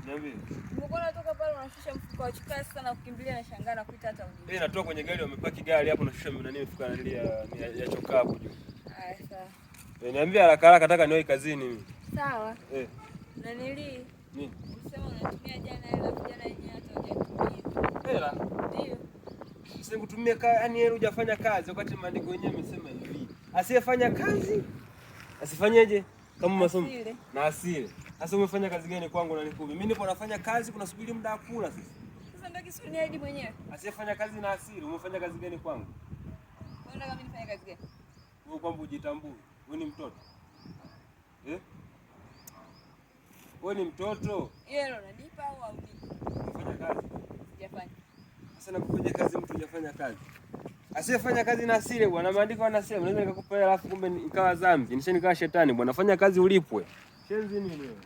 Niambie. Mbona toka pale unashusha mfuko wa chukua sana kukimbilia na shangaa na kuita hata uje. Natoka kwenye gari wamepaki gari hapo nashusha nani mfuko ya chokaa hapo juu. Haya sawa. Niambie haraka haraka nataka niwahi kazini mimi. Sawa. Na nini? Unasema unatumia jana yenyewe hata hujatumia. Hela? Ndio. Sikutumia yani hela hujafanya kazi wakati maandiko yenyewe yamesema hivi. Asiyefanya kazi asifanyeje? Kama masomo na asile. Sasa umefanya kazi gani kwangu na nikume? Mimi nipo nafanya kazi kuna subiri muda wa kula sasa. Sasa ndio kisuni hadi mwenyewe. Asiyefanya kazi na asile, umefanya kazi gani kwangu? Unataka mimi nifanye kazi gani? Wewe kwamba ujitambue. Wewe ni mtoto. Wewe ni mtoto. Hilo unanipa au haunipi? Unafanya kazi? Sijafanya. Sasa nakufanya kazi mtu hujafanya kazi. Asiyefanya kazi na asile bwana, maandiko yanasema naweza nikakupa hela alafu kumbe ikawa dhambi. Nikawa shetani bwana, fanya kazi ulipwe. Shenzi nini wewe?